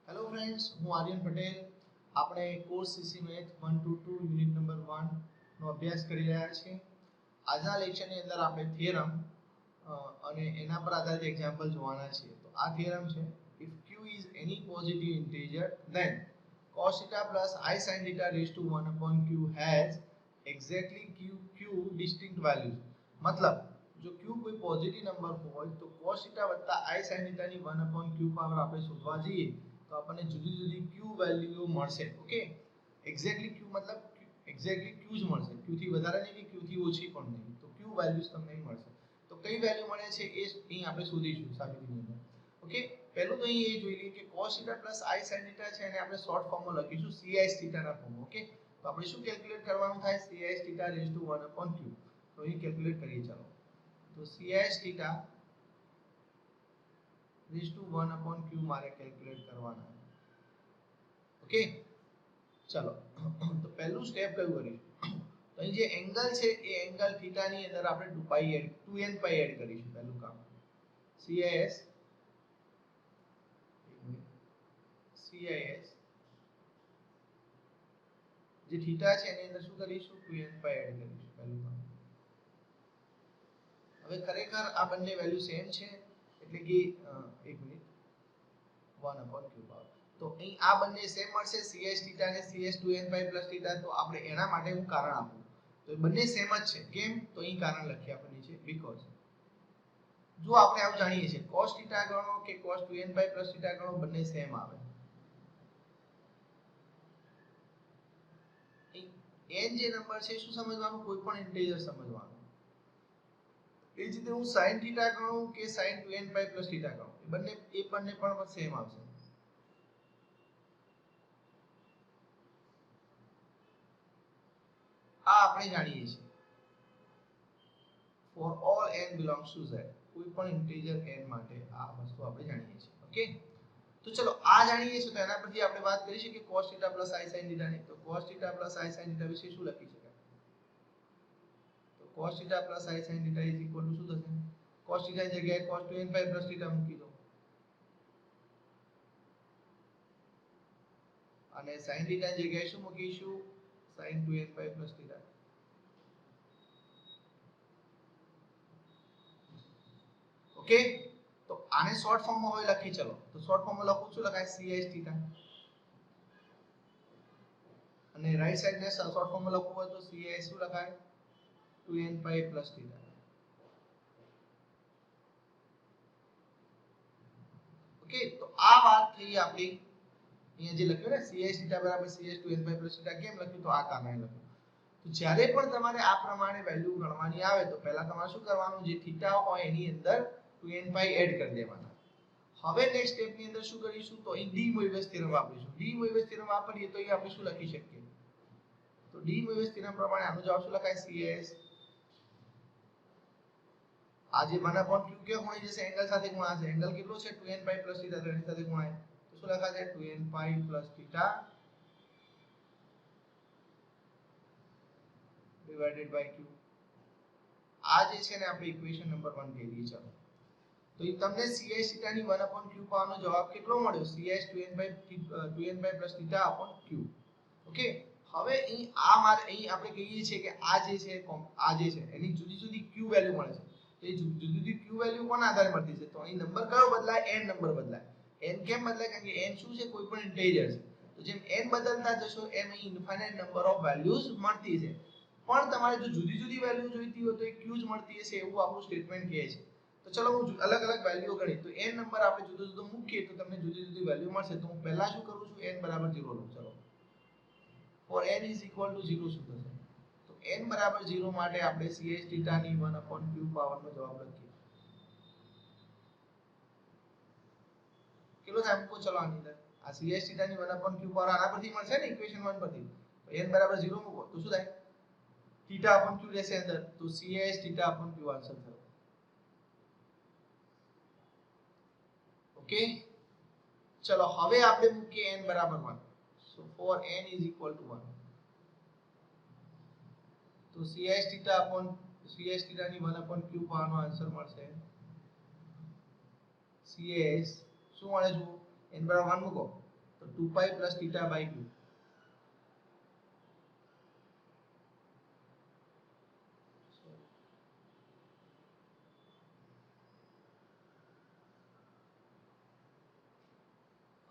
Hello friends, હું આર્યન પટેલ. આપણે course CC math 1 to 2 unit number 1 નો અભ્યાસ કરી રહ્યા છીએ. આજના લેક્ચરની અંદર આપણે થિયરમ અને એના પર આધારિત એક્ઝામ્પલ જોવાના છીએ. તો આ થિયરમ છે, if q is any positive integer then cos theta plus I sin theta raised to 1 upon q has exactly q distinct values. મતલબ જો q કોઈ પોઝિટિવ નંબર હોય તો cos theta વત્તા I sin theta ની 1 upon q power આપણે શોધવા જઈએ તો આપણને જુદી જુદી q વેલ્યુઓ મળશે. ઓકે, એક્ઝેક્ટલી q મતલબ એક્ઝેક્ટલી q જ મળશે. q થી વધારે નહીં કે q થી ઓછી પણ નહીં. તો q વેલ્યુઝ તમને અહીં મળશે. તો કઈ વેલ્યુ મળે છે એ અહીં આપણે શોધીશું સાબિતીની અંદર. ઓકે, પહેલું તો અહીં એ જોઈ લઈએ કે cos theta plus I sin theta છે અને આપણે શોર્ટ ફોર્મમાં લખીશું CIS theta ના ફોર્મમાં. ઓકે, તો આપણે શું કેલ્ક્યુલેટ કરવાનું થાય? CIS theta raised to 1 upon q. તો અહીં કેલ્ક્યુલેટ કરીએ. ચાલો, તો CIS theta raised to 1 upon q મારે કેલ્ક્યુલેટ કરવાના. ઓકે, ચલો તો પહેલું સ્ટેપ કયું કરીશું? તો અહીં જે એંગલ છે એ એંગલ થીટા ની અંદર આપણે 2n પાઈ એડ કરીશું. પહેલું કામ CIS જે થીટા છે એની અંદર શું કરીશું? 2n પાઈ એડ કરીશું. પહેલું કામ. હવે ખરેખર આ બંને વેલ્યુ સેમ છે, એટલે કે 1 upon q પાવર. તો અહીં આ બંને સેમ મળશે, CS θ અને CS 2n પાઈ પ્લસ θ. તો આપણે એના માટે હું કારણ આપું તો એ બંને સેમ જ છે. કેમ? તો અહીં કારણ લખીએ આપણે નીચે, બીકોઝ જો આપણે આવું જાણીએ છીએ cos θ ગણો કે cos 2n પાઈ પ્લસ θ ગણો બંને સેમ આવે. n જે નંબર છે શું સમજવાનું? કોઈ પણ ઇન્ટિજર સમજવાનું. એ જ રીતે હું sin θ ગણું કે sin 2n પાઈ પ્લસ θ ગણું એ બંને પણ સેમ આવશે. આ આપણે જાણીએ છીએ for all n belongs to z. કોઈ પણ ઇન્ટિજર n માટે આ વસ્તુ આપણે જાણીએ છીએ. ઓકે, તો ચલો આ જાણીએ છીએ તો એના પરથી આપણે વાત કરી શકીએ cos θ I sin θ ની. તો cos θ I sin θ વિશે શું લખી શકાય? તો cos θ I sin θ શું થશે? cos θ ની જગ્યાએ cos 2n પાઈ પ્લસ θ મૂકી દો અને sin θ ની જગ્યાએ શું મૂકીશું? sin 2n pi plus θ. Okay, તો આને શોર્ટ ફોર્મમાં હવે લખી. ચલો તો શોર્ટ ફોર્મમાં લખું છું, લખાય CIS θ અને રાઈટ સાઈડ ને શોર્ટ ફોર્મમાં લખવું હોય તો CIS શું લખાય? 2n pi plus θ. ઓકે, તો આ વાત થઈ આપણી. અહીંયા જે લખ્યું ને CIS θ બરાબર CS 2n પાઈ પ્લસ θ કેમ લખ્યું? તો આ કારણે લખ્યું. તો જ્યારે પણ તમારે આ પ્રમાણે વેલ્યુ ગણવાની આવે તો પહેલા તમારે શું કરવાનું? જે થીટા હોય એની અંદર 2n પાઈ એડ કરી દેવાના. હવે નેક્સ્ટ સ્ટેપ ની અંદર શું કરીશું? તો અહીં ડી મોઇરસ થિયરમ વાપરીશું. ડી મોઇરસ થિયરમ વાપરીએ તો અહીં આપણે શું લખી શકીએ? તો ડી મોઇરસ થિયરમ પ્રમાણે આનો જવાબ શું લખાય? CIS આ જે 1 upon q કે ગુણી જશે, એંગલ સાથે ગુણાશે. એંગલ કેટલો છે? 2n pi plus θ. તો એની સાથે ગુણાય તો શું લખાશે? 2n pi plus θ divided by q. આ જે છે ને આપણે ઇક્વેશન નંબર 1 કહી દઈએ. ચાલો, તો એ તમને CIS θ ની 1 upon q પાવરનો જવાબ કેટલો મળ્યો? CIS 2n pi plus θ upon q. Okay, હવે અહીં આ મારે અહીં આપણે કહીએ છીએ કે આ જે છે એની જુદી જુદી q વેલ્યુ મળે છે. તો એ જુદી જુદી q વેલ્યુ કોના આધારે મળતી છે? તો અહીં નંબર કયો બદલાય? n નંબર બદલાય. n કેમ બદલાય? કારણ કે n શું છે? કોઈ પણ ઇન્ટિજર છે. તો જેમ n બદલતા જશો એમ અહીં ઇન્ફાઇનાઇટ નંબર ઓફ વેલ્યુઝ મળતી છે. પણ તમારે જો જુદી જુદી વેલ્યુ જોઈતી હોય તો એ q જ મળતી હશે એવું આપણું સ્ટેટમેન્ટ કહે છે. તો ચલો હું અલગ અલગ વેલ્યુ ગણી. તો n નંબર આપણે જુદો જુદો મૂકીએ તો તમને જુદી જુદી વેલ્યુ મળશે. તો હું પહેલા શું કરું છું? n બરાબર 0 લઉં. ચલો, for n is equal to 0 શું થશે? તો n બરાબર 0 માટે આપણે CIS θ ની 1 upon q પાવરનો જવાબ લખીએ. કેટલો થાય મૂકો? ચલો આની અંદર આ CIS θ ની 1 upon q પાવર આના પરથી મળશે ને, ઇક્વેશન 1 પરથી. તો n બરાબર 0 મૂકો તો શું થાય? θ upon q રહેશે અંદર. તો CIS θ upon q આન્સર થયો. ઓકે, ચલો હવે આપણે મૂકીએ n બરાબર 1. so for n is equal to 1 તો CIS θ ની 1 upon q પાવરનો આન્સર મળશે CIS શું મળે? જુઓ n બરાબર 1 મૂકો તો 2 pi plus theta by q.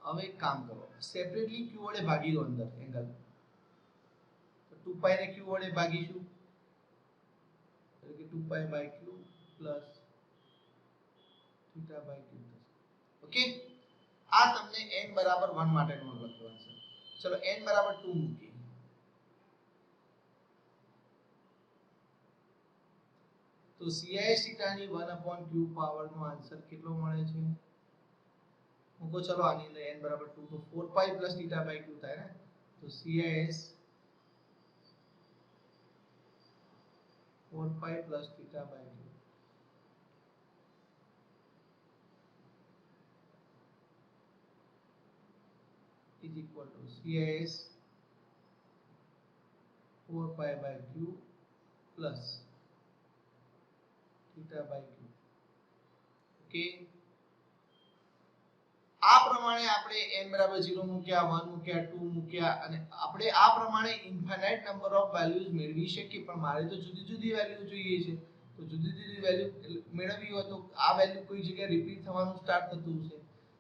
હવે એક કામ કરો, સેપરેટલી ક્યુ વડે ભાગી દો અંદર એંગલ. તો 2 પાઈ ને ક્યુ વડે ભાગીશું એટલે કે 2 pi by q plus theta by q થશે. ઓકે, આ તમને n બરાબર 1 માટે નોંધ લખવાનું છે. ચલો n બરાબર 2 મૂકીએ. તો CIS થીટા ની 1/q પાવર નો આન્સર કેટલો મળે છે? મૂકો ચલો આની અંદર n બરાબર 2 તો 4 pi plus theta by q થાય ને. તો CIS 4 pi plus theta by q is equal to CIS 4 pi by q plus theta by q. Okay, આ પ્રમાણે આપણે n બરાબર 0 મૂક્યા, 1 મૂક્યા, 2 મૂક્યા અને આપણે આ પ્રમાણે ઇન્ફાઇનાઇટ નંબર ઓફ વેલ્યુઝ મેળવી શકીએ. પણ મારે તો જુદી જુદી વેલ્યુ જોઈએ છે. તો જુદી જુદી વેલ્યુ મેળવવી હોય તો આ વેલ્યુ કોઈ જગ્યાએ રિપીટ થવાનું સ્ટાર્ટ થતું છે.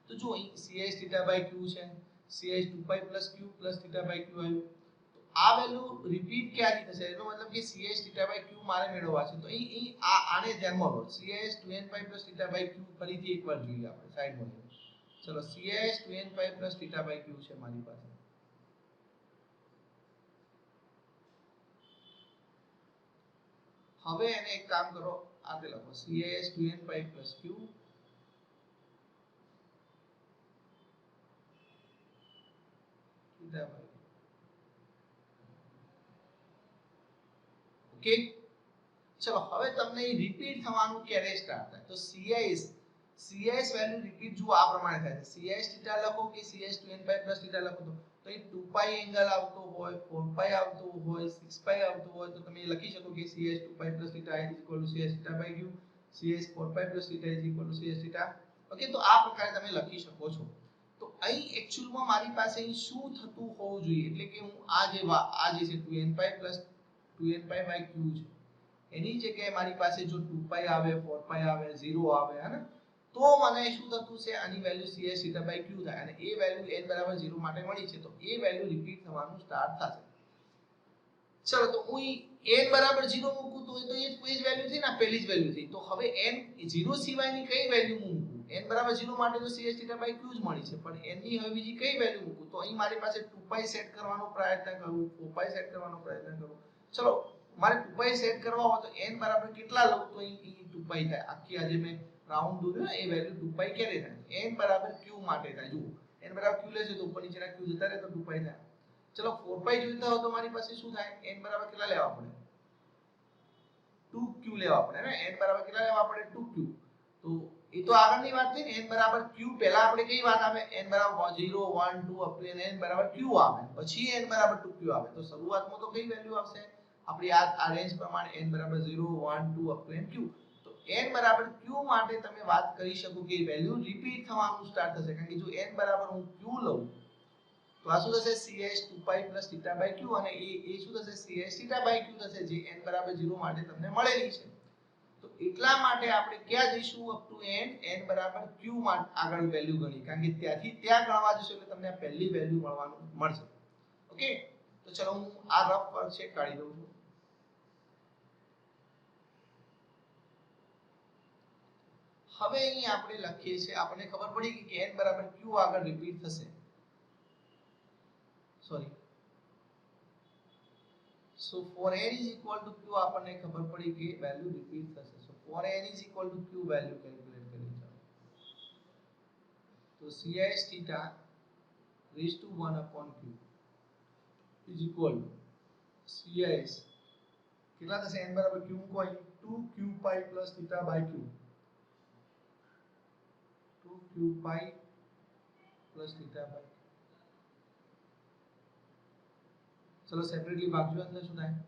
તો જો અહીં CIS થીટા બાય q છે, CIS 2 pi plus q plus theta by q આવ્યું. તો આ વેલ્યુ રિપીટ ક્યારે થશે? એનો મતલબ કે CIS થીટા બાય q મારે મેળવવા છે. તો અહીં આને ધ્યાનમાં લો. CIS 2n pi plus theta by q ફરીથી એકવાર જોઈએ આપણે સાઈડમાં. ચલો CIS 2n pi plus theta by q છે મારી પાસે. હવે એને એક કામ કરો, આગળ લખો CIS 2n pi plus q theta by. Okay, ચલો હવે તમને રિપીટ થવાનું ક્યારે સ્ટાર્ટ થાય? તો CIS વેલ્યુ રિપીટ જો આ પ્રમાણે થાય છે. CIS થીટા લખો કે CIS 2n pi plus theta લખો તો અહીં 2 પાઈ એંગલ આવતો હોય, 4 પાઈ આવતો હોય, 6 પાઈ આવતો હોય તો તમે લખી શકો કે CIS 2 pi plus theta is equal to CIS theta by q, CIS 4 pi plus theta is equal to CIS theta. Okay, તો આ પ્રકારે તમે લખી શકો છો. તો અહીં એક્ચ્યુઅલમાં મારી પાસે અહીં શું થતું હોવું જોઈએ એટલે કે હું આ જે છે 2n pi plus 2n pi by q છે એની જગ્યાએ મારી પાસે જો 2 પાઈ આવે, 4 પાઈ આવે, 0 આવે હે ને, તો મને શું થતું છે આની value CIS theta by q થાય અને એ વેલ્યુ n બરાબર 0 માટે મળી છે. તો એ વેલ્યુ રિપીટ થવાનું સ્ટાર્ટ થશે. ચલો તો હું n બરાબર 0 મૂકું તો એ જ વેલ્યુ થઈ ને, પહેલી જ વેલ્યુ થઈ. તો હવે n 0 સિવાયની કઈ વેલ્યુ મૂકું? n બરાબર 0 માટે તો CIS થીટા બાય q જ મળી છે, પણ n ની હવે બીજી કઈ વેલ્યુ મૂકું? તો અહીં મારી પાસે 2 પાઈ સેટ કરવાનો પ્રયત્ન કરું, 4 પાઈ સેટ કરવાનો પ્રયત્ન કરું. ચલો મારે 2 પાઈ સેટ કરવા હોય તો n બરાબર કેટલા લઉં તો અહીં 2 પાઈ થાય. આખી આજે મેં રાઉન્ડ દોર્યો ને એ વેલ્યુ 2 પાઈ ક્યારે થાય? n બરાબર q માટે થાય. જુઓ n બરાબર q લેશે તો ઉપર નીચેના q જતા રહે તો 2 પાઈ થાય. ચલો 4 પાઈ જોઈતા હોય તો મારી પાસે શું થાય? n બરાબર કેટલા લેવા પડે? 2q લેવા પડે ને. n બરાબર કેટલા લેવા પડે? 2q. તો એ તો આગળની વાત થઈ ને. n બરાબર q પહેલા આપણે કઈ વાત આવે? n બરાબર 0 1 2 અપ ટુ n બરાબર q આવે, પછી n બરાબર 2q આવે. તો શરૂઆતમાં તો કઈ વેલ્યુ આવશે આપણી આ રેન્જ પ્રમાણે? n બરાબર 0 1 2 અપ ટુ n q. તો n બરાબર q માટે તમે વાત કરી શકો કે વેલ્યુ રિપીટ થવાનું સ્ટાર્ટ થશે. કારણ કે જો n બરાબર હું q લઉં તો આ શું થશે? CIS 2 pi plus theta by q અને એ શું થશે? CIS થીટા બાય q થશે જે n બરાબર 0 માટે તમને મળેલી છે. તો એટલા માટે આપણે ક્યાં જઈશું? અપ ટુ n બરાબર q માં આગળ વેલ્યુ ગણી, કારણ કે ત્યાંથી ત્યાં ગણવા જશો એટલે તમને આ પહેલી વેલ્યુ મળશે. ઓકે, તો ચલો હું આ રફ વર્ક છે કાઢી દઉં છું. હવે અહીં આપણે લખીએ છીએ, આપણને ખબર પડી કે n બરાબર q આગળ રિપીટ થશે. Sorry, so for n is equal to q આપણને ખબર પડી કે વેલ્યુ રિપીટ થશે. so for n is equal to q value calculate કરી ચાલો. તો CIS theta raised to 1 upon q is equal to CIS કેટલા થશે? n બરાબર q મૂકો અહીં 2q pi plus theta by q, 2q pi plus theta by q. चलो separately भागજો અંદર શું થાય?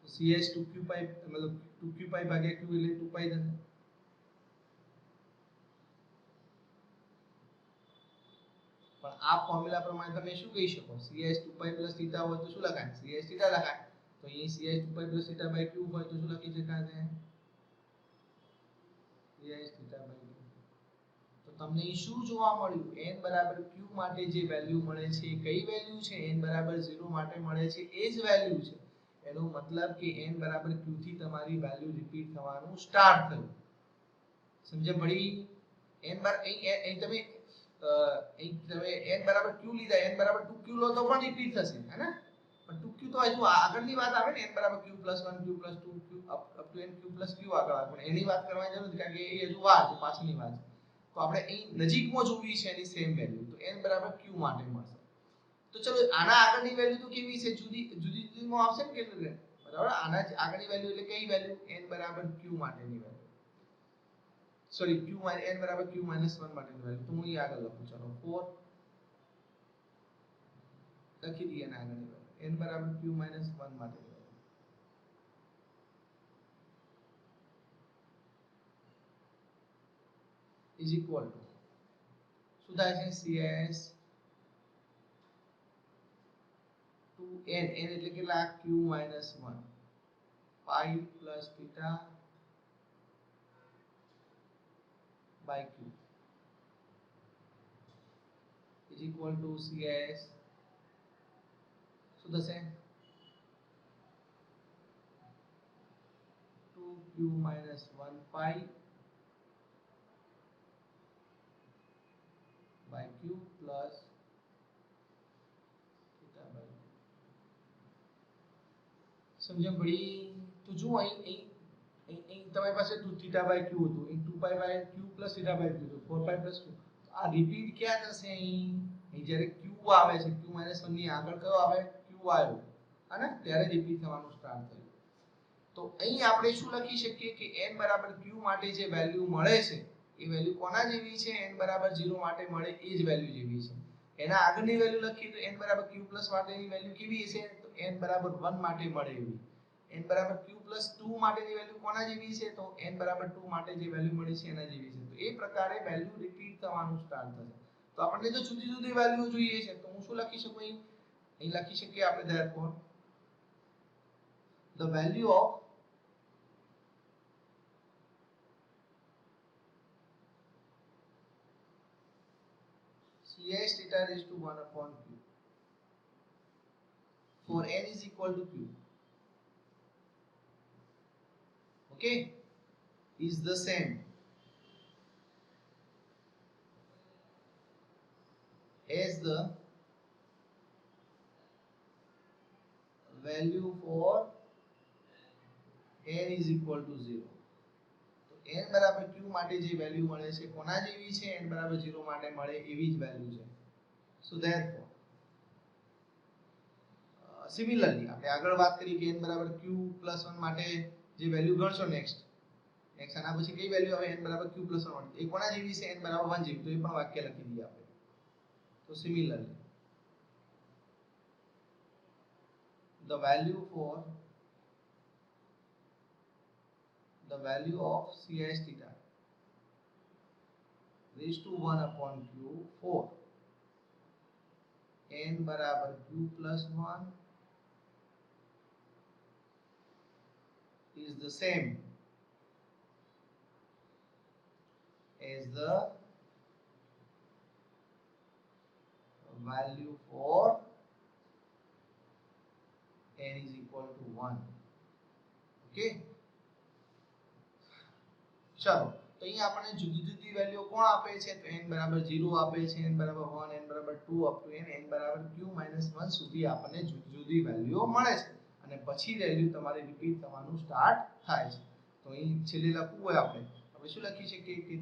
CIS 2q pi मतलब 2q pi ભાગ્યા q એટલે 2 pi થશે. પણ આ ફોર્મ્યુલા પ્રમાણે તમે શું કહી શકો cs 2π + θ હોય તો શું લખાય cs θ લખાય તો અહીં cs 2π + θ/q હોય તો શું લખી શકાય છે cs θ/q તો તમને શું જોવા મળ્યું n બરાબર q માટે જે વેલ્યુ મળે છે કઈ વેલ્યુ છે n બરાબર 0 માટે મળે છે એ જ વેલ્યુ છે એનો મતલબ કે n બરાબર q થી તમારી વેલ્યુ રિપીટ થવાનું સ્ટાર્ટ થયું સમજે પડી n બાર અહીં તમે n બરાબર q લીધા n બરાબર 2q લો તો પણ રિપીટ થશે હે ને પણ 2q તો હજુ આગળની વાત આવે ને n બરાબર q + 1 q + 2 q up to n q + q આગળ આવે પણ એની વાત કરવાની જરૂર નથી કારણ કે એ હજુ વાર છે પાછળની વાત તો આપણે અહીં નજીકમાં જોવી છે એની સેમ વેલ્યુ તો n બરાબર q માટે મળશે તો ચલો આના આગળની વેલ્યુ તો કેવી છે જુદીમાં આવશે ને કે બરાબર આના આગળની વેલ્યુ એટલે કઈ વેલ્યુ n બરાબર q માટેની વેલ્યુ સોરી q n બરાબર q - 1 માટેની વેલ્યુ તો હું અહીં આગળ લખું ચાલો 4 લખી દઈએ આના આગળની વેલ્યુ n બરાબર q - 1 માટેની વેલ્યુ ઇઝ ઇક્વલ ટુ શું થાય છે cs 2n n એટલે કેટલા q - 1 pi plus theta by q is equal to cs શું થશે 2q - 1 pi by q plus theta by q સમજણ પડી તો જો અહીં તમારી પાસે 2 theta by q હતું અહીં 2 pi by q plus theta by q હતું 4 pi plus q આ રિપીટ ક્યાં થશે અહીં જ્યારે q આવે છે q - 1 ની આગળ કયો આવે q આવ્યો અને ત્યારે રિપીટ થવાનું સ્ટાર્ટ થયું તો અહીં આપણે શું લખી શકીએ કે n બરાબર q માટે જે વેલ્યુ મળે છે એ વેલ્યુ કોના જેવી છે n બરાબર 0 માટે મળે એ જ વેલ્યુ જેવી છે એના આગળની વેલ્યુ લખીએ તો n બરાબર q પ્લસ માટેની વેલ્યુ કેવી હશે તો n બરાબર 1 માટે મળે એવી n બરાબર q પ્લસ 2 માટેની વેલ્યુ કોના જેવી છે તો n બરાબર 2 માટે જે વેલ્યુ મળી છે એના જેવી છે તો એ પ્રકારે વેલ્યુ રિપીટ થવાનું સ્ટાર્ટ થશે તો આપણને જો જુદી જુદી વેલ્યુ જોઈએ છે તો હું શું લખી શકું અહીં લખી શકીએ આપણે therefore the value of cs theta raised to 1 upon q for n is equal to q okay is the same as the value for n is equal to 0 તો n બરાબર q માટે જે વેલ્યુ મળે છે કોના જેવી છે n બરાબર 0 માટે મળે એવી જ વેલ્યુ છે so therefore સિમિલરલી આપણે આગળ વાત કરી કે n બરાબર q + 1 માટે જે વેલ્યુ ગણશો નેક્સ્ટ આના પછી કઈ વેલ્યુ આવે n બરાબર q + 1 એ કોના જેવી છે n બરાબર 1 જેવી તો એ પણ વાક્ય લખી દઈએ આપણે તો similarly the value of cs theta raised to 1 upon q for n बराबर q + 1 is the same as the value for n is equal to 1 okay ચલો તો અહીં આપણને જુદી જુદી વેલ્યુ કોણ આપે છે તો n બરાબર 0 આપે છે n બરાબર 1 n બરાબર 2 અપ ટુ n બરાબર q - 1 સુધી આપણને જુદી જુદી વેલ્યુઓ મળે છે અને પછી વેલ્યુ તમારે રિપીટ થવાનું સ્ટાર્ટ થાય છે તો અહીં છેલ્લે લખવું હોય આપણે શું લખી શકીએ કે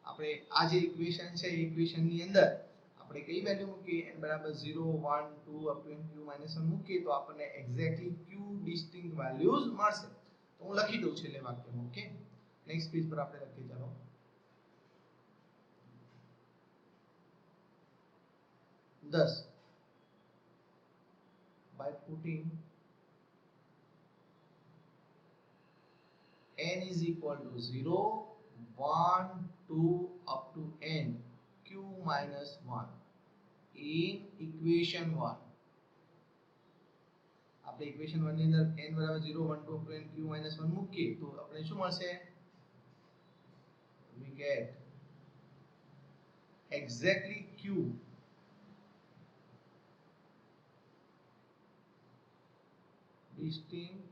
આપણે આ જે ઇક્વેશન છે એ ઇક્વેશનની અંદર આપણે કઈ વેલ્યુ મૂકીએ n બરાબર 0 1 2 અપ ટુ n q - 1 મૂકીએ તો આપણને એક્ઝેક્ટલી q ડિસ્ટિંક્ટ વેલ્યુઝ મળશે તો હું લખી દઉં છેલ્લે વાક્યમાં ઓકે નેક્સ્ટ પેજ પર આપણે લખીએ ચાલો 10 by putting n is equal to 0 1 2 up to n q - 1 in equation 1 આપણે equation 1 ની અંદર n બરાબર 0 1 2 n q - 1 મૂકીએ તો આપણે શું મળશે we get exactly q distinct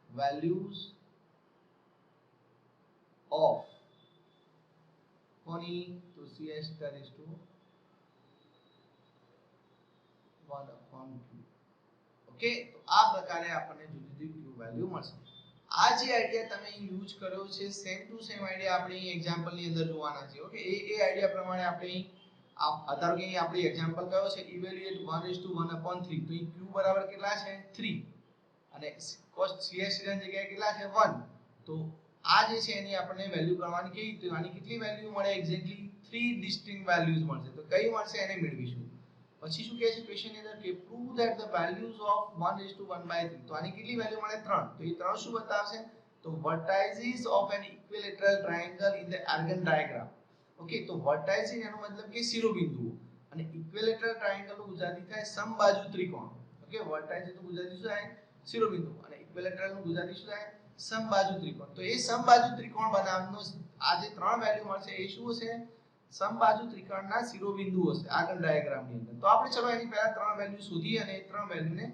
values of કોની તો cs that is to 1 upon q okay તો આ પ્રકારે આપણને જુદી જુદી q વેલ્યુ મળશે આ જે આઈડિયા તમે યુઝ કર્યો છે સેમ ટુ સેમ આઈડિયા આપણે એક્ઝામ્પલ ની અંદર જોવાના છે ઓકે એ આઈડિયા પ્રમાણે આપણે ધારો કે અહીં આપણી એક્ઝામ્પલ કયો છે ઇવેલ્યુએટ 1:1/3 તો અહીં q બરાબર કેટલા છે 3 અને cos cs ની જગ્યાએ કેટલા છે 1 તો આ જે છે એની આપણને વેલ્યુ કરવાની કેવી રીતે આની કેટલી વેલ્યુ મળે એક્ઝેક્ટલી 3 ડિસ્ટિંક્ટ વેલ્યુઝ મળશે તો કઈ મળશે એને મેળવીશું પછી શું કહે છે ક્વેશ્ચન ની અંદર કે prove that the values of 1:1/3 તો આની કેટલી વેલ્યુ મળે 3 તો એ 3 શું બતાવશે તો vertices of an equilateral triangle in the Argand diagram okay તો વર્ટાઇસીસ એનો મતલબ કે શિરોબિંદુઓ અને ઇક્વિલેટરલ ટ્રાયેંગલ નું ગુજરાતી થાય સમબાજુ ત્રિકોણ ઓકે વર્ટાઇસીસ નું ગુજરાતી શું થાય શિરોબિંદુ અને ઇક્વિલેટરલ નું ગુજરાતી શું થાય સમબાજુ ત્રિકોણ તો એ સમબાજુ ત્રિકોણ બનાવવાનો આ જે 3 વેલ્યુ મળશે એ શું હશે સમબાજુ ત્રિકોણના શિરોબિંદુઓ હશે આર્ગન ડાયાગ્રામ ની અંદર તો આપણે ચલો એની પહેલા 3 વેલ્યુ શોધી અને એ 3 વેલ્યુને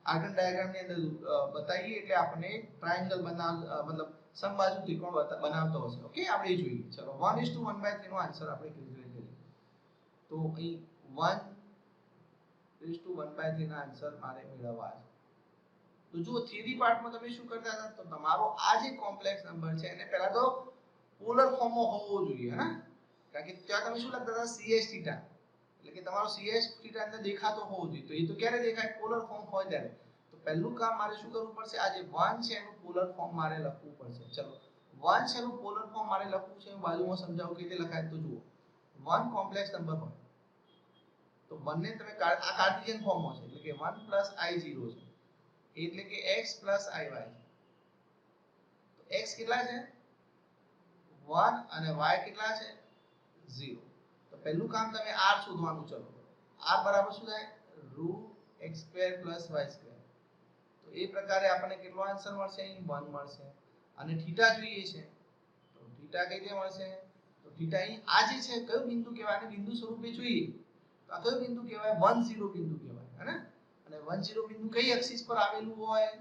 આર્ગન ડાયાગ્રામ ની અંદર બતાવીએ એટલે આપણને ટ્રાયેંગલ મતલબ સમબાજુ ત્રિકોણ બનાવતો હશે ઓકે આપણે એ જોઈએ ચલો 1:1/3 નો આન્સર આપણે કેલ્ક્યુલેટ કરીએ તો અહીં 1:1/3 ના આન્સર મારે મેળવવા છે તો જો થિયરી પાર્ટમાં તમે શું કરતા હતા તો તમારો આ જે કોમ્પ્લેક્સ નંબર છે એને પહેલા તો પોલર ફોર્મમાં હોવો જોઈએ હે કારણ કે ત્યાં તમે શું લખતા હતા cs થીટા એટલે કે તમારો cs થીટા અંદર દેખાતો હોવો જોઈએ તો એ તો ક્યારે દેખાય પોલર ફોર્મ હોય ત્યારે તો પહેલું કામ મારે શું કરવું પડશે આ જે 1 છે એનું પોલર ફોર્મ મારે લખવું પડશે ચલો 1 છે એનું પોલર ફોર્મ મારે લખવું છે હું બાજુમાં સમજાવું કે રીતે લખાય તો જુઓ 1 કોમ્પ્લેક્સ નંબર હોય તો 1 ને તમે આ કાર્ટેશિયન ફોર્મમાં છે એટલે કે 1 + i0 છે એટલે કે x + iy તો x કેટલા છે 1 અને y કેટલા છે 0 તો પહેલું કામ તમે r શોધવાનું ચલો r બરાબર શું થાય √x² + y² તો એ પ્રકારે આપણને કેટલો આન્સર મળશે અહીં 1 મળશે અને થીટા જોઈએ છે તો થીટા કઈ રીતે મળશે તો થીટા અહીં આ જે છે કયો બિંદુ કહેવાય અને બિંદુ સ્વરૂપે જોઈએ તો આ કયો બિંદુ કહેવાય 1 0 બિંદુ કહેવાય હે ને અને 1 0 બિંદુ કઈ એક્સિસ પર આવેલું હોય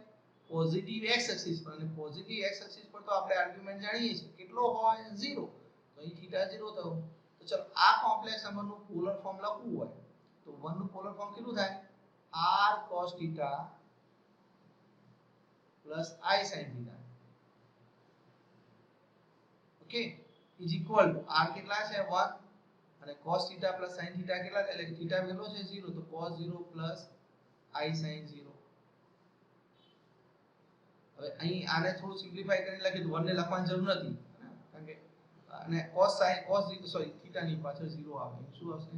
પોઝિટિવ x એક્સિસ પર અને પોઝિટિવ x એક્સિસ પર તો આપણે આર્ગ્યુમેન્ટ જાણીએ છીએ કેટલો હોય 0 તો અહીં થીટા 0 થયો તો ચલો આ કોમ્પ્લેક્સ નંબરનું પોલર ફોર્મ લખવું હોય તો 1 નું પોલર ફોર્મ કેટલું થાય r cos θ + i sin θ okay is equal to r કેટલા છે 1 અને cos θ + sin θ કેટલા એટલે કે θ કેટલો છે 0 તો cos 0 + i sin 0 હવે અહીં આને થોડું સિમ્પ્લિફાઈ કરીને લખી દો 1 ને લખવાની જરૂર નથી કારણ કે અને cos સોરી θ ની પાછળ 0 આવે શું આવશે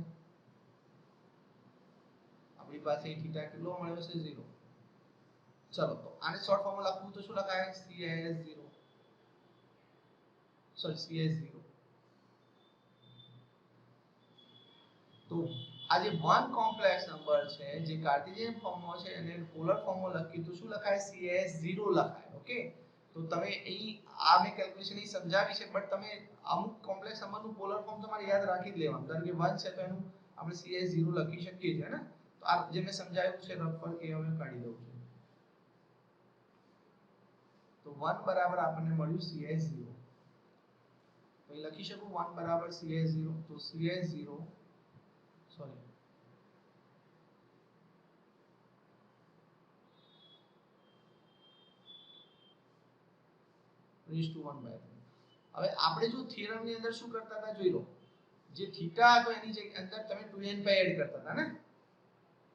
આપણી પાસે θ કેટલો મળ્યો છે 0 ચલો તો આને શોર્ટ ફોર્મમાં લખવું તો શું લખાય cs0 સોરી cs0 તો આ જે 1 કોમ્પ્લેક્સ નંબર છે જે કાર્ટેશિયન ફોર્મમાં છે અને પોલર ફોર્મમાં લખી તો શું લખાય cs0 લખાય ઓકે તો તમે અહીં આ મે કેલ્ક્યુલેશન અહીં સમજાવી છે બટ તમે અમુક કોમ્પ્લેક્સ નંબરનું પોલર ફોર્મ તમારે યાદ રાખી જ લેવાનું કારણ કે 1 છે તો એનું આપણે cs0 લખી શકીએ છીએ ને તો આ જે મેં સમજાવ્યું છે રફ પર એ હવે કાઢી દઉં છું તો 1 બરાબર આપણને મળ્યું cs0 તો અહીં લખી શકું 1 બરાબર cs0 તો cs0 સોરી raised to 1/3 હવે આપણે જો થિયરમ ની અંદર શું કરતા હતા જોઈ લો જે થીટા હતો એની જગ્યાએ અંદર તમે 2n π એડ કરતા હતા ને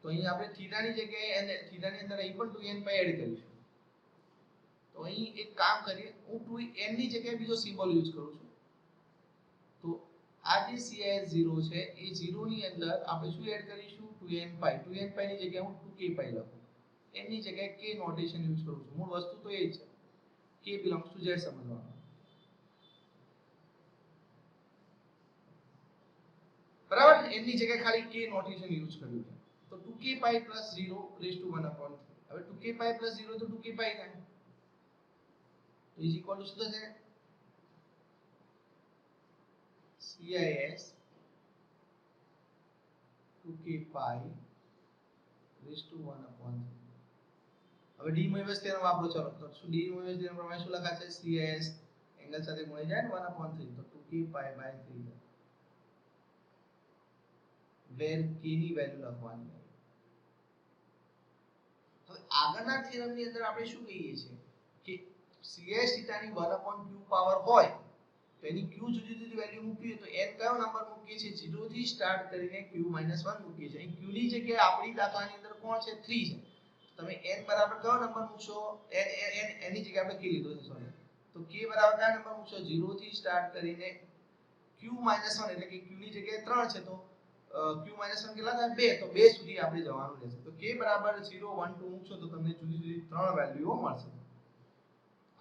તો અહીં આપણે થીટા ની જગ્યાએ અને થીટા ની અંદર અહીં પણ 2n π એડ કરીશું તો અહીં એક કામ કરીએ હું 2n ની જગ્યાએ બીજો સિમ્બોલ યુઝ કરું છું તો આ જે cs0 છે એ 0 ની અંદર આપણે શું એડ કરીશું 2n π ની જગ્યાએ હું 2k π લખું n ની જગ્યાએ k નોટેશન યુઝ કરું છું મૂળ વસ્તુ તો એ જ છે k belongs to z સમજવાનું બરાબર n ની જગ્યાએ ખાલી k નોટેશન યુઝ કર્યું છે તો 2k pi plus 0 raised to 1 upon 3 હવે 2k pi plus 0 તો 2k pi થાય તો is equal to શું થશે CIS 2k pi raised to 1 upon 3 હવે ડી મોઇવેસ થિયરમ વાપરો ચાલો તો શું ડી મોઇવેસ થિયરમ પ્રમાણે શું લખાશે CIS એંગલ સાથે ગુણાઈ જાય ને 1 upon 3 તો 2k pi by 3 where k ની વેલ્યુ લખવાની હવે આગળના થિયરમ ની અંદર આપણે શું કહીએ છીએ કે CIS થીટા ની 1 upon q પાવર હોય તો એની q જુદી જુદી વેલ્યુ મૂકવી તો n કયો નંબર મૂકીએ છીએ 0 થી સ્ટાર્ટ કરીને q - 1 મૂકીએ છીએ અહીં q ની જગ્યાએ આપણી દાખલાની અંદર કોણ છે 3 છે તમે n બરાબર કયો નંબર મૂકશો n ની જગ્યાએ આપણે k લીધો છે સોરી તો k બરાબર કયો નંબર મૂકશો 0 થી સ્ટાર્ટ કરીને q - 1 એટલે કે q ની જગ્યાએ 3 છે તો q - 1 કેટલા થાય 2 તો 2 સુધી આપણે જવાનું રહેશે તો k બરાબર 0 1 2 મૂકશો તો તમને જુદી જુદી 3 વેલ્યુઓ મળશે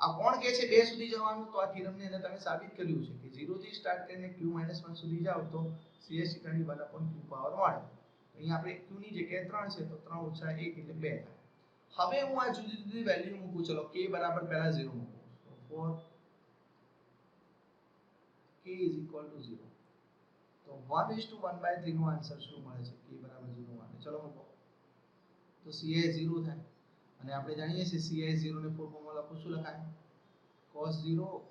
આ કોણ કે છે 2 સુધી જવાનું તો આ થિયરમ ની અંદર તમે સાબિત કર્યું છે કે 0 થી સ્ટાર્ટ કરીને q - 1 સુધી જાવ તો CIS થીટા ની 1 upon q પાવર મળે અહીં આપણે q ની જગ્યાએ 3 છે તો 3 - 1 એટલે 2 થાય હવે હું આ જુદી જુદી વેલ્યુ મૂકું ચલો k બરાબર પહેલા 0 મૂકું તો for k is equal to 0 તો 1:1/3 નો આન્સર શું મળે છે k બરાબર 0 માટે ચલો મૂકો તો CIS 0 થાય અને આપણે જાણીએ છીએ CIS 0 ને ફોર્મ્યુલા લખો શું લખાય cos 0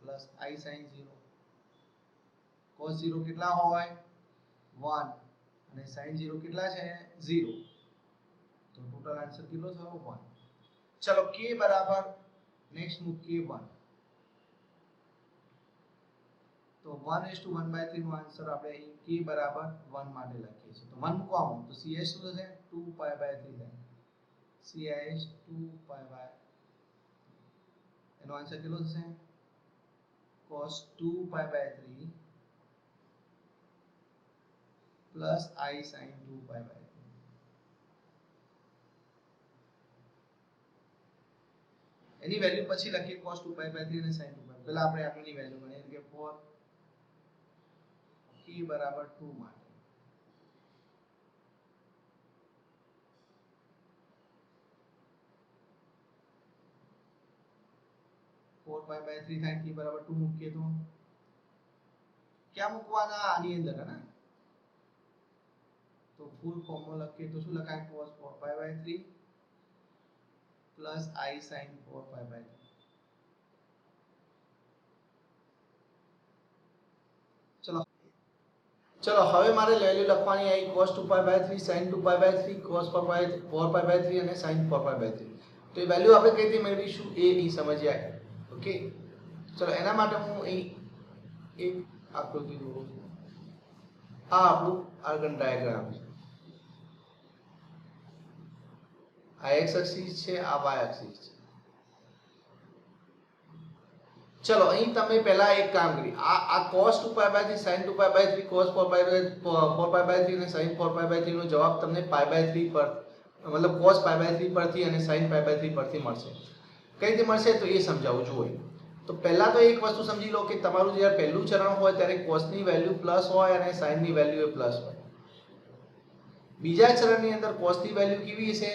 plus I sin 0 cos 0 કેટલા હોય 1 અને sin 0 કેટલા છે 0 તો ટોટલ આન્સર કેટલો થયો 1 ચલો k બરાબર નેક્સ્ટ મૂક k1 તો 1:1/3 નો આન્સર આપણે અહીં k બરાબર 1 માટે લખીએ છીએ તો 1 મૂકવામાં તો CIS શું થશે 2 pi by 3 થાય CIS 2 pi by એનો આન્સર કેટલો થશે cos 2 pi by 3 plus I sin 2 pi by 3 any value પછી લખીએ cos 2 pi by 3 અને sin 2 pi પહેલા આપણે આગળની વેલ્યુ ગણીએ કે for k બરાબર 2 માટે 4 pi by 3 થાય k બરાબર 2 મૂકીએ તો ક્યાં મૂકવાના આની અંદર હે ને તો ફૂલ ફોર્મ્યુલા લખીએ તો શું લખાય cos 4 pi by 3 plus I sin 4 pi by 3 ચલો હવે મારે વેલ્યુ લખવાની આવી cos 2 pi by 3 sin 2 pi by 3 cos 4 pi by 3 અને sin 4 pi by 3 તો એ વેલ્યુ આપણે કઈ રીતે મેળવીશું એ નહીં સમજ્યા ઓકે ચલો એના માટે હું અહીં એક આકૃતિ દોરું છું આ આપણું આર્ગન ડાયાગ્રામ છે આ x એક્સિસ છે આ y એક્સિસ છે ચલો અહીં તમે પહેલા એક કામ કરી આ cos 2 pi by 3 sin 2 pi by 3 cos 4 pi by 3 અને sin 4 pi by 3 નો જવાબ તમને pi by 3 પર मतलब cos pi by 3 પરથી અને sin pi by 3 પરથી મળશે કઈ રીતે મળશે તો એ સમજાવું જોઈએ તો પહેલા તો એક વસ્તુ સમજી લો કે તમારું જ્યારે પહેલું ચરણ હોય ત્યારે cos ની વેલ્યુ પ્લસ હોય અને sin ની વેલ્યુ એ પ્લસ હોય બીજા ચરણની અંદર cos ની વેલ્યુ કેવી હશે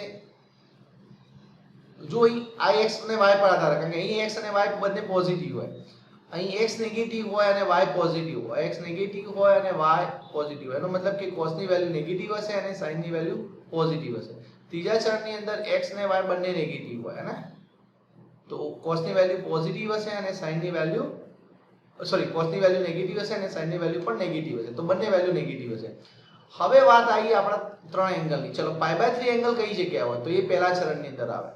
જો અહીં આ x અને y પર આધાર રાખે કારણ કે અહીં x અને y બંને પોઝિટિવ હોય અહીં x નેગેટિવ હોય અને y પોઝિટિવ હોય x નેગેટિવ હોય અને y પોઝિટિવ હોય એનો મતલબ કે cos ની વેલ્યુ નેગેટિવ હશે અને sin ની વેલ્યુ પોઝિટિવ હશે ત્રીજા ચરણની અંદર x અને y બંને નેગેટિવ હોય ને તો cos ની વેલ્યુ પોઝિટિવ હશે અને sin ની વેલ્યુ cos ની વેલ્યુ નેગેટિવ હશે અને sin ની વેલ્યુ પણ નેગેટિવ હશે તો બંને વેલ્યુ નેગેટિવ હશે હવે વાત આવી આપણા ત્રણ એંગલની ચલો pi by 3 એંગલ કઈ જગ્યાએ હોય તો એ પહેલા ચરણની અંદર આવે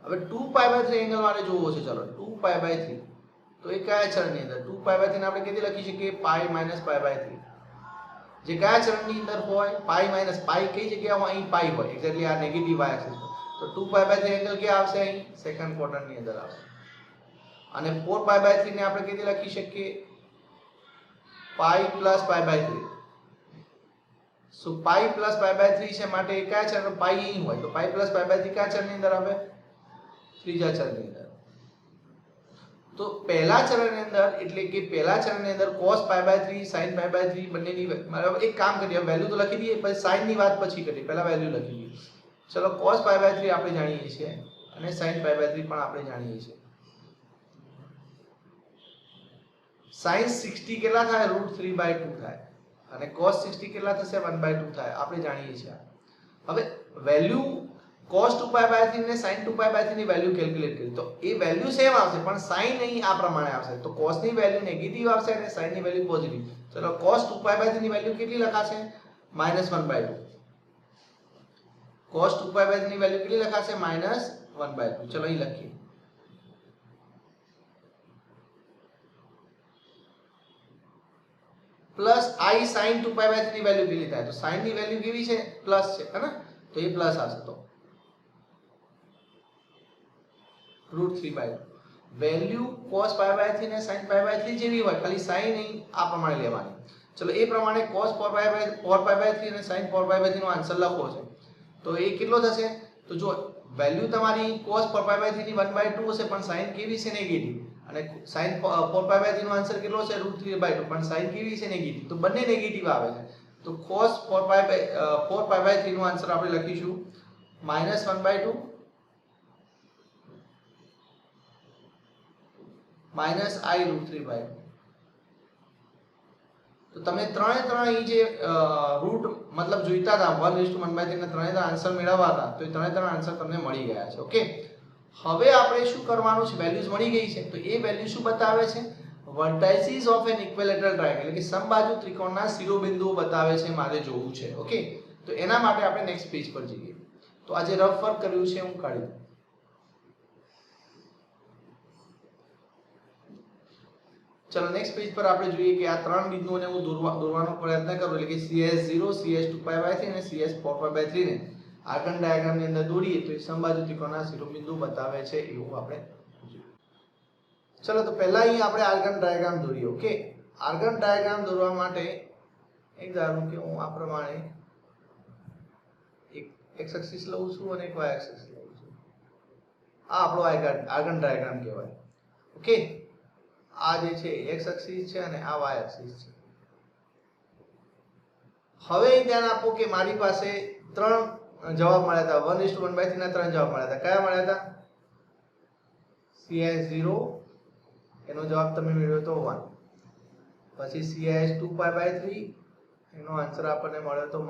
હવે 2 pi by 3 એંગલ મારે જોવો છે ચલો 2 pi by 3 તો એ કયા ચરણની અંદર 2 pi by 3 ને આપણે કેવી લખી શકીએ pi minus pi by 3 જે કયા ચરણની અંદર હોય pi minus pi કઈ જગ્યાએ હોય અહીં pi હોય એક્ઝેક્ટલી આ નેગેટિવ y એક્સિસ તો 2 pi by 3 એંગલ ક્યાં આવશે અહીં સેકન્ડ ક્વાડ્રન્ટની અંદર આવશે અને 4 pi by 3 ને આપણે કેવી લખી શકીએ pi plus pi by 3 so pi plus pi by 3 છે માટે કયા ચરણ pi અહીં હોય તો pi plus pi by 3 કયા ચરણની અંદર આવે ત્રીજા ચરણની અંદર તો પહેલા ચરણની અંદર એટલે કે પહેલા ચરણની અંદર cos π/3 sin π/3 બંનેની બરાબર એક કામ કરીએ વેલ્યુ તો લખી દઈએ પછી sin ની વાત પછી કરીએ પહેલા વેલ્યુ લખી દઈએ ચલો cos π/3 આપણે જાણીએ છીએ અને sin π/3 પણ આપણે જાણીએ છીએ sin 60 કેટલા થાય √3/2 થાય અને cos 60 કેટલા થશે 1/2 થાય આપણે જાણીએ છીએ હવે વેલ્યુ cos 2π/3 ને sin 2π/3 ની વેલ્યુ કેલ્ક્યુલેટ કરી તો એ વેલ્યુ સેમ આવશે પણ sin અહીં આ પ્રમાણે આવશે તો cos ની વેલ્યુ નેગેટિવ આવશે અને sin ની વેલ્યુ પોઝિટિવ ચલો cos 2π/3 ની વેલ્યુ કેટલી લખાશે -1/2 cos 2π/3 ની વેલ્યુ કેટલી લખાશે -1/2 ચલો અહીં લખીએ પ્લસ i sin 2π/3 ની વેલ્યુ કેટલી થાય તો sin ની વેલ્યુ કેવી છે પ્લસ છે હે ને તો એ પ્લસ આવશે તો √3/2 વેલ્યુ cos π/3 ને sin π/3 જેવી હોય ખાલી sin નહીં આ પ્રમાણે લેવાની ચલો એ પ્રમાણે cos 4π/3 અને sin 4π/3 નો આન્સર લખો છે તો એ કેટલો થશે તો જો વેલ્યુ તમારી cos 4π/3 ની 1/2 હશે પણ sin કેવી છે નેગેટિવ અને sin 4π/3 નો આન્સર કેટલો છે √3/2 પણ sin કેવી છે નેગેટિવ તો બંને નેગેટિવ આવે છે તો cos 4π/3 નો આન્સર આપણે લખીશું -1/2 i √3/2 તો તમે ત્રણે અહીં જે રૂટ મતલબ જોઈતા હતા 1:1/3 ના ત્રણે આન્સર મેળવવા હતા તો એ ત્રણે આન્સર તમને મળી ગયા છે ઓકે હવે આપણે શું કરવાનું છે વેલ્યુઝ મળી ગઈ છે તો એ વેલ્યુ શું બતાવે છે વર્ટાઇસીસ ઓફ એન ઇક્વિલેટરલ ટ્રાયેંગલ એટલે કે સમબાજુ ત્રિકોણના શિરોબિંદુઓ બતાવે છે મારે જોવું છે ઓકે તો એના માટે આપણે નેક્સ્ટ પેજ પર જઈએ તો આજે રફ વર્ક કર્યું છે હું કાઢી દઉં ચલો નેક્સ્ટ પેજ પર આપણે જોઈએ કે આ ત્રણ બિંદુઓને હું દોરવાનો પ્રયત્ન કરું એટલે કે CS0 CS2π/3 અને CS4π/3 ને આર્ગન ડાયાગ્રામ ની અંદર દોરીએ તો એ સમબાજુ ત્રિકોણના શિરોબિંદુ બતાવે છે એવું આપણે જોઈએ ચલો તો પહેલા અહીં આપણે આર્ગન ડાયાગ્રામ દોરીએ ઓકે આર્ગન ડાયાગ્રામ દોરવા માટે એક ધારો કે હું આ પ્રમાણે એક x એક્સિસ લઉં છું અને એક y એક્સિસ લઉં છું આ આપણો આર્ગન ડાયાગ્રામ કહેવાય ઓકે આ જે છે x એક્સિસ છે અને આ y એક્સિસ છે હવે ધ્યાન આપો કે મારી પાસે ત્રણ જવાબ મળ્યા હતા 1:1/3 ના ત્રણ જવાબ મળ્યા હતા કયા મળ્યા હતા CS0 એનો જવાબ તમે મેળવ્યો તો 1 પછી CS2π/3 એનો આન્સર આપણને મળ્યો તો -1/2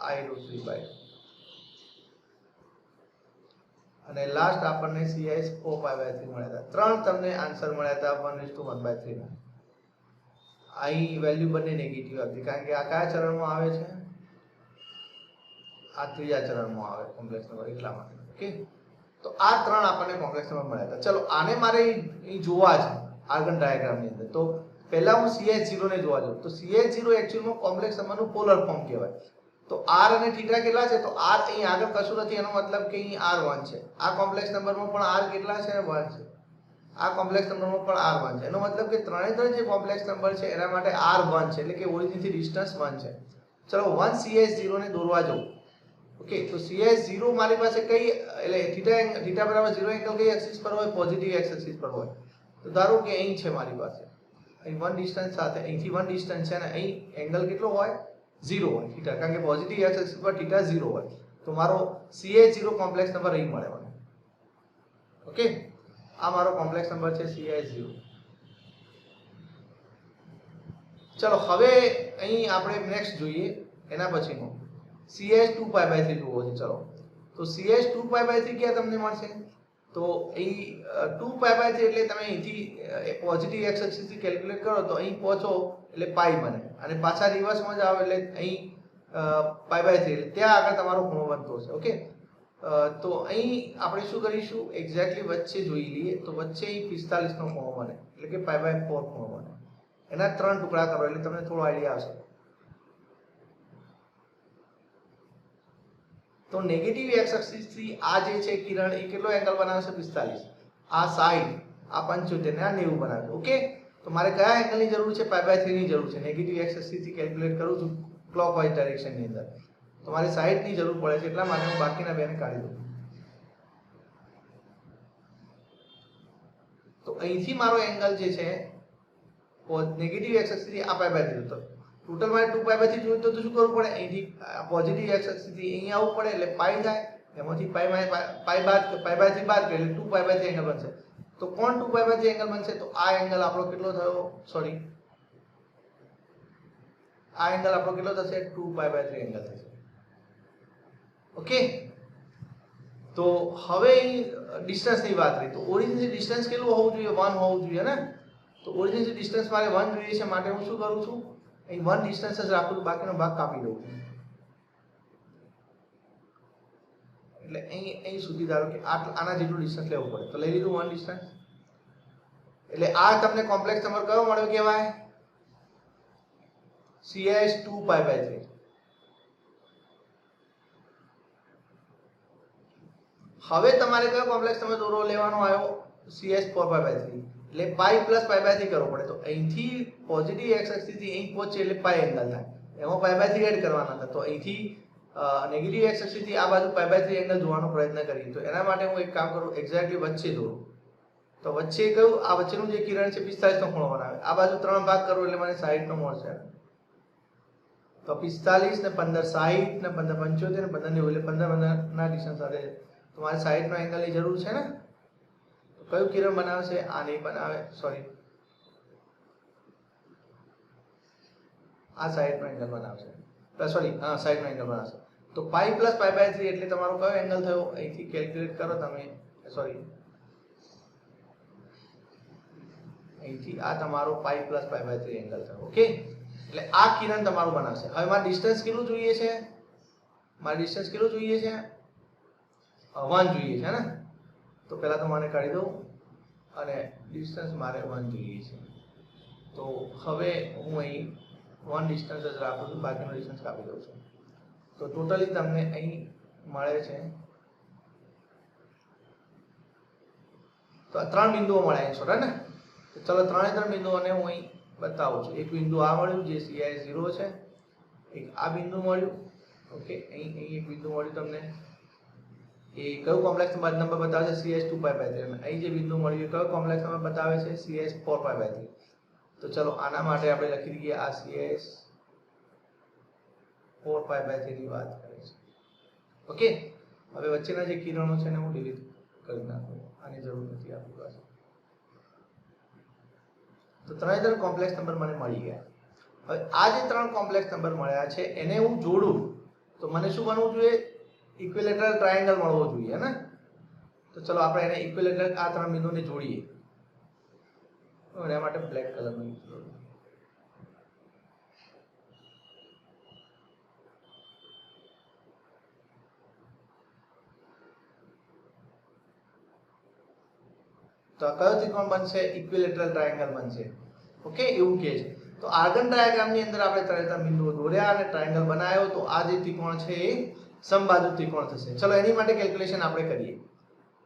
i √3/2 અને લાસ્ટ આપણને CS4π/3 મળ્યા હતા ત્રણ તમને આન્સર મળ્યા હતા 1:1/3 ના અહીં વેલ્યુ બંને નેગેટિવ હતી કારણ કે આ કયા ચરણમાં આવે છે આ ત્રીજા ચરણમાં આવે કોમ્પ્લેક્સ નંબર એટલા માટે ઓકે તો આ ત્રણ આપણને કોમ્પ્લેક્સ નંબર મળ્યા હતા ચલો આને મારે અહીં જોવા છે આર્ગન ડાયાગ્રામ ની અંદર તો પહેલા હું CS0 ને જોવા જાઉં તો CS0 એક્ચ્યુઅલમાં કોમ્પ્લેક્સ નંબરનું પોલર ફોર્મ કહેવાય તો r અને θ કેટલા છે તો r અહીં આગળ કશું નથી એનો મતલબ કે અહીં r1 છે આ કોમ્પ્લેક્સ નંબરમાં પણ r કેટલા છે 1 છે આ કોમ્પ્લેક્સ નંબરમાં પણ r1 છે એનો મતલબ કે ત્રણે ત્રણ જે કોમ્પ્લેક્સ નંબર છે એના માટે r1 છે એટલે કે ઓરિજિન થી ડિસ્ટન્સ 1 છે ચલો 1 CS0 ને દોરવા જાઉં ઓકે તો CS0 મારી પાસે કઈ એટલે θ બરાબર 0 એંગલ કઈ એક્સિસ પર હોય પોઝિટિવ એક્સ એક્સિસ પર હોય તો ધારો કે અહીં છે મારી પાસે અહીં 1 ડિસ્ટન્સ સાથે અહીંથી 1 ડિસ્ટન્સ છે અને અહીં એંગલ કેટલો હોય 0 હોય θ કારણ કે પોઝિટિવ એક્સ એક્સિસ પર θ 0 હોય તો મારો CS0 કોમ્પ્લેક્સ નંબર અહીં મળે મને ઓકે આ મારો કોમ્પ્લેક્સ નંબર છે CS0 ચલો હવે અહીં આપણે નેક્સ્ટ જોઈએ એના પછીનો CS2π/3 જોવો છે ચલો તો CS2π/3 ક્યાં તમને મળશે તો અહીં 2π/3 એટલે તમે અહીંથી પોઝિટિવ એક્સ એક્સિસ થી કેલ્ક્યુલેટ કરો તો અહીં પહોંચો એટલે પાઈ બને અને પાછા રિવર્સમાં જાવ એટલે અહીં π/3 એટલે ત્યાં આગળ તમારો ખૂણો બનતો હશે ઓકે તો અહીં આપણે શું કરીશું એક્ઝેક્ટલી વચ્ચે જોઈ લઈએ તો વચ્ચે અહીં 45 નો ખૂણો બને એટલે કે π/4 ખૂણો બને એના ત્રણ ટુકડા કરો એટલે તમને થોડો આઈડિયા આવશે તો નેગેટિવ એક્સ એક્સિસ થી આ જે છે કિરણ એ કેટલો એંગલ બનાવશે 45 આ 60 આ 75 ને આ 90 બનાવશે ઓકે તો મારે કયા એંગલની જરૂર છે π/3 ની જરૂર છે નેગેટિવ એક્સ એક્સિસ થી કેલ્ક્યુલેટ કરું છું ક્લોકવાઇઝ ડાયરેક્શન ની અંદર તો મારે 60 ની જરૂર પડે છે એટલા માટે હું બાકીના બેને કાઢી દઉં તો અહીંથી મારો એંગલ જે છે નેગેટિવ એક્સ અક્ષથી આ પાઈ બાય 3 તો ટોટલ મારે 2 પાઈ બાય 3 જોઈએ તો શું કરવું પડે, અહીંથી પોઝિટિવ એક્સ અક્ષથી અહીં આવવું પડે એટલે પાઈ થાય, એમાંથી પાઈ બાદ પાઈ બાય 3 બાદ કરીએ એટલે 2 પાઈ બાય 3 એંગલ બનશે. તો કોણ 2 પાઈ બાય 3 એંગલ બનશે, તો આ એંગલ આપણો કેટલો થયો, સોરી આ એંગલ આપણો કેટલો થશે, 2 પાઈ બાય 3 એંગલ થશે. ઓકે, તો હવે ડિસ્ટન્સની વાત કરીએ તો ઓરિજિનથી ડિસ્ટન્સ કેટલું હોવું જોઈએ, 1 હોવું જોઈએ ને. તો ઓરિજિનથી ડિસ્ટન્સ મારે 1 જોઈએ છે, માટે હું શું કરું છું, અહીં 1 ડિસ્ટન્સ જ રાખું છું, બાકીનો ભાગ કાપી દઉં છું. એટલે અહીં સુધી ધારો કે આના જેટલું ડિસ્ટન્સ લેવું પડે, તો લઈ લીધું 1 ડિસ્ટન્સ. એટલે આ તમને કોમ્પ્લેક્સ નંબર કયો મળ્યો કહેવાય, CS 2 પાઈ બાય 3. હવે તમારે કયો કોમ્પ્લેક્સ નંબર દોરો લેવાનો આવ્યો, CS 4 પાઈ બાય 3. એટલે પાઈ પ્લસ પાઈ બાય 3 કરવો પડે. તો અહીંથી પોઝિટિવ એક્સ અક્ષથી અહીં પહોંચે એટલે પાઈ એંગલ થાય, એમાં પાઈ બાય 3 એડ કરવાના હતા. તો અહીંથી નેગેટિવ એક્સ અક્ષથી આ બાજુ પાઈ બાય 3 એંગલ જોવાનો પ્રયત્ન કરીએ. તો એના માટે હું એક કામ કરું, એક્ઝેક્ટલી વચ્ચે દોરું. તો વચ્ચે કયું, આ વચ્ચેનું જે કિરણ છે 45 નો ખૂણો બનાવે, આ બાજુ 3 ભાગ કરું એટલે મને 60 નો મળશે. તો 45 ને 15 60 ને 15 75 ને 15 90 એટલે 15 ના ડિસ્ટન્સ સાથે તમારે 60 નો એંગલની જરૂર છે ને. તો કયું કિરણ બનાવશે, આ નહીં બનાવે, સોરી આ 60 નો એંગલ બનાવશે, સોરી હા 60 નો એંગલ બનાવશે. તો પાઈ પ્લસ પાઈ બાય 3 એટલે તમારો કયો એંગલ થયો, અહીંથી કેલ્ક્યુલેટ કરો તમે, સોરી અહીંથી આ તમારો pi plus pi by 3 angle થયો. ઓકે, એટલે આ કિરણ તમારું બનાવશે. હવે મારે ડિસ્ટન્સ કેટલું જોઈએ છે, મારે ડિસ્ટન્સ કેટલું જોઈએ છે, 1 જોઈએ છે ને. તો પહેલા તો મને કાઢી દઉં અને ડિસ્ટન્સ મારે 1 જોઈએ છે. તો હવે હું અહીં 1 ડિસ્ટન્સ જ રાખું છું, બાકીનો ડિસ્ટન્સ કાપી દઉં છું. તો ટોટલી તમને અહીં મળે છે, તો 3 બિંદુઓ મળ્યા છે ને. તો ચલો 3 બિંદુઓને હું અહીં બતાવું છું. એક બિંદુ આ મળ્યું જે CI 0 છે, એક આ બિંદુ મળ્યું, ઓકે અહીં એક બિંદુ મળ્યું તમને, એ કયું કોમ્પ્લેક્સ નંબર બતાવે છે, CS 2 પાઈ બાય 3. અહીં જે બિંદુ મળ્યું એ કયો કોમ્પ્લેક્સ નંબર બતાવે છે, CS 4 પાઈ બાય 3. તો ચલો આના માટે આપણે લખી દઈએ, આ CS 4 પાઈ બાય 3 ની વાત કરે છે. ઓકે, હવે વચ્ચેના જે કિરણો છે ને હું ડિલીટ કરી નાખું, આની જરૂર નથી આપણી પાસે. તો 3 કોમ્પ્લેક્સ નંબર મને મળી ગયા. હવે આ જે 3 કોમ્પ્લેક્સ નંબર મળ્યા છે એને હું જોડું તો મને શું બનવું જોઈએ, ઇક્વિલેટરલ ટ્રાયેંગલ મળવો જોઈએ ને. તો ચલો આપણે એને ઇક્વિલેટરલ આ 3 બિંદુને જોડીએ. એના માટે બ્લેક કલરનો યુઝ કરું. તો કયો ત્રિકોણ બનશે, ઇક્વિલેટરલ ટ્રાયેંગલ બનશે. ઓકે, એવું કહે છે. તો આર્ગન ડાયાગ્રામની અંદર આપણે 3 બિંદુઓ દોર્યા અને ટ્રાયેંગલ બનાવ્યો. તો આ જે ત્રિકોણ છે એ સમબાજુ ત્રિકોણ થશે. ચલો એની માટે કેલ્ક્યુલેશન આપણે કરીએ.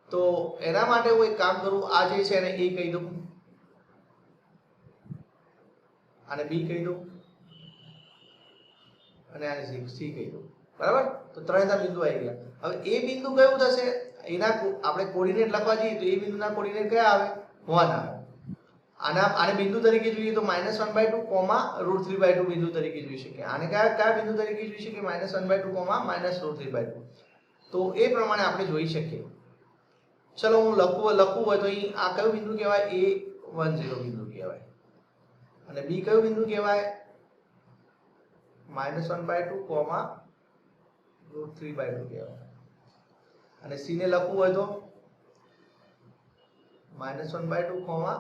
તો એના માટે હું એક કામ કરું, આ જે છે એને A કહી દઉં, આને B કહી દઉં અને આને C કહી દઉં. બરાબર, તો 3 બિંદુ આવી ગયા. હવે એ બિંદુ કયું થશે, એના આપણે કોઓર્ડિનેટ લખવા જઈએ તો એ બિંદુના કોઓર્ડિનેટ કયા આવે, 1 આવે. આને બિંદુ તરીકે જોઈએ તો -1/2, √3/2 બિંદુ તરીકે જોઈ શકીએ. આને કયા બિંદુ તરીકે જોઈ શકીએ, -1/2, -√3/2. તો એ પ્રમાણે આપણે જોઈ શકીએ. ચલો હું લખવું હોય તો અહીં આ કયું બિંદુ કહેવાય, A10 બિંદુ કહેવાય. અને B કયું બિંદુ કહેવાય, -1/2, √3/2 કહેવાય. અને C ને લખવું હોય તો -1/2,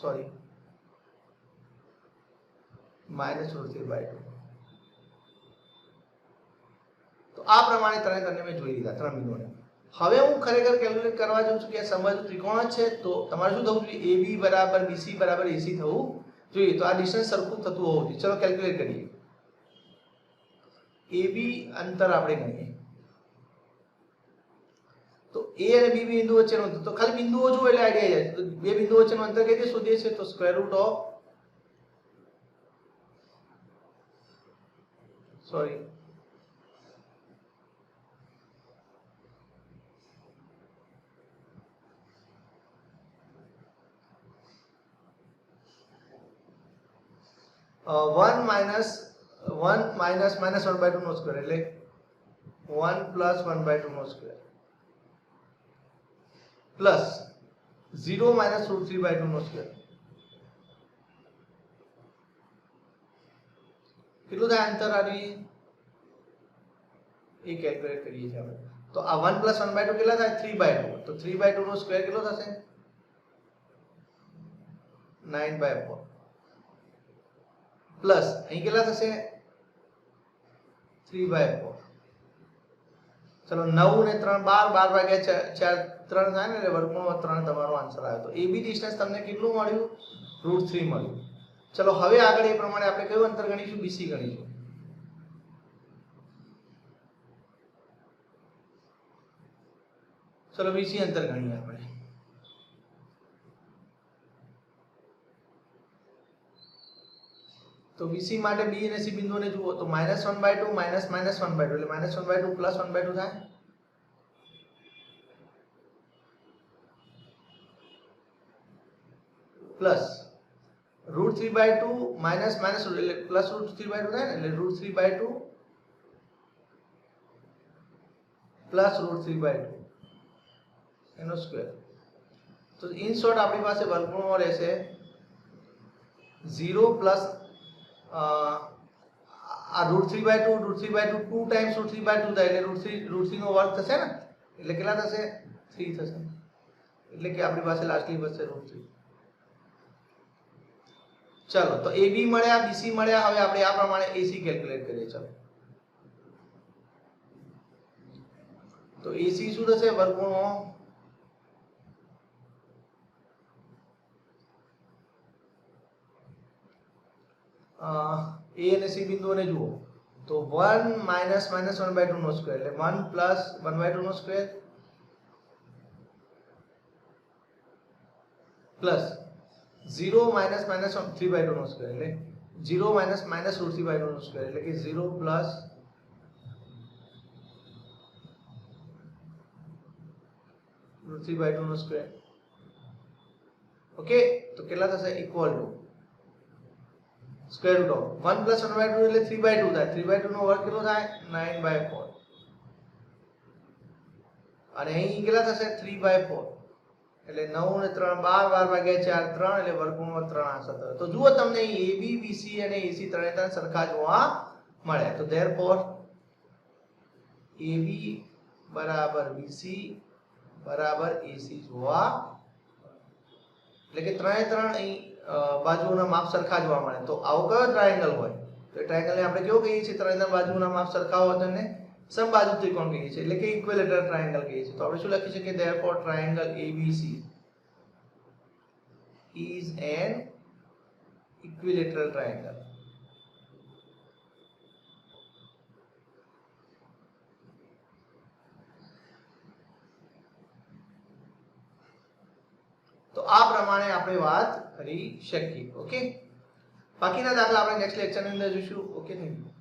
સોરી -√3/2. તો આ પ્રમાણે 3 મેં જોઈ લીધા 3 બિંદુઓને. હવે હું ખરેખર કેલ્ક્યુલેટ કરવા જાઉં છું કે આ સમબાજુ ત્રિકોણ જ છે. તો તમારે શું થવું જોઈએ, AB બરાબર BC બરાબર AC થવું જોઈએ. તો આ ડિસ્ટન્સ સરખું થતું હોવું જોઈએ. ચલો કેલ્ક્યુલેટ કરીએ. AB અંતર આપણે ગણીએ તો A અને B બિંદુ વચ્ચેનું અંતર, તો ખાલી બિંદુઓ જુઓ એટલે આઈડિયા આવી જાય. તો બે બિંદુઓ વચ્ચેનું અંતર કઈ રીતે શોધીએ છીએ, તો 1 માઇનસ 1 માઇનસ માઇનસ 1/2 નો સ્ક્વેર એટલે 1 પ્લસ 1/2 નો સ્ક્વેર પ્લસ 0 માઇનસ રૂટ 3/2 નો સ્ક્વેર કેટલું થાય અંતર આવી એ કેલ્ક્યુલેટ કરીએ છીએ આપણે તો આ 1 પ્લસ 1/2 કેટલા થાય 3/2 તો 3/2 નો સ્ક્વેર કેટલો થશે 9/4 પ્લસ અહીં કેટલા થશે 3/4 ચલો 9 ને 3 12 12 ભાગ્યા 4 3 થાય ને એટલે વર્ગમૂળમાં 3 તમારો આન્સર આવ્યો તો એબી ડિસ્ટન્સ તમને કેટલું મળ્યું √3 મળ્યું ચલો હવે આગળ એ પ્રમાણે આપણે કયું અંતર ગણીશું બીસી ગણીશું ચલો બીસી અંતર ગણીએ આપણે તો બીસી માટે બી અને સી બિંદુઓને જુઓ તો -1/2 માઇનસ માઇનસ 1/2 એટલે -1/2 પ્લસ 1/2 થાય પ્લસ √3/2 માઇનસ માઇનસ એટલે પ્લસ √3/2 થાય ને એટલે √3/2 પ્લસ √3/2 એનો સ્ક્વેર તો ઇન શોર્ટ આપણી પાસે વર્ગમૂળમાં રહેશે 0 પ્લસ આ √3/2 2 ટાઈમ્સ √3/2 થાય એટલે √3 નો વર્ગ થશે ને એટલે કેટલા થશે 3 થશે એટલે કે આપણી પાસે લાસ્ટલી બચશે √3 ચલો તો AB મળ્યા BC મળ્યા હવે આપણે આ પ્રમાણે AC કેલ્ક્યુલેટ કરીએ ચલો તો AC શું થશે વર્ગમૂળમાં A અને C બિંદુઓને જુઓ તો 1 માઇનસ માઇનસ 1/2 નો સ્ક્વેર એટલે 1 પ્લસ 1/2 નો સ્ક્વેર પ્લસ 0 માઇનસ માઇનસ 3/2 નો સ્ક્વેર એટલે 0 માઇનસ માઇનસ √3/2 નો સ્ક્વેર એટલે કે 0 પ્લસ √3/2 નો સ્ક્વેર ઓકે તો કેટલા થશે equal to square root of 1 plus 1/2 એટલે 3/2 થાય 3/2 નો વર્ગ કેટલો થાય 9/4 અને અહીં કેટલા થશે 3/4 એટલે 9 ને 3 12 12 ભાગ્યા 4 3 એટલે વર્ગમૂળમાં 3 આન્સર થયો તો જુઓ તમને અહીં AB BC અને AC ત્રણે સરખા જોવા મળ્યા તો ધેરફોર AB બરાબર BC બરાબર AC જોવા એટલે કે ત્રણે અહીં બાજુઓના માપ સરખા જોવા મળે તો આવો કયો ટ્રાયેંગલ હોય તો એ ટ્રાયેંગલને આપણે કેવું કહીએ છીએ ત્રણેય બાજુના માપ સરખા હોય તો એને સમબાજુ ત્રિકોણ કહીએ છીએ એટલે કે ઇક્વિલેટરલ ટ્રાયેંગલ કહીએ છીએ તો આપણે શું લખી શકીએ therefore triangle ABC is an equilateral triangle તો આ પ્રમાણે આપણે વાત કરી શકીએ ઓકે બાકીના દાખલા આપણે નેક્સ્ટ લેક્ચરની અંદર જોઈશું ઓકે થેન્ક યુ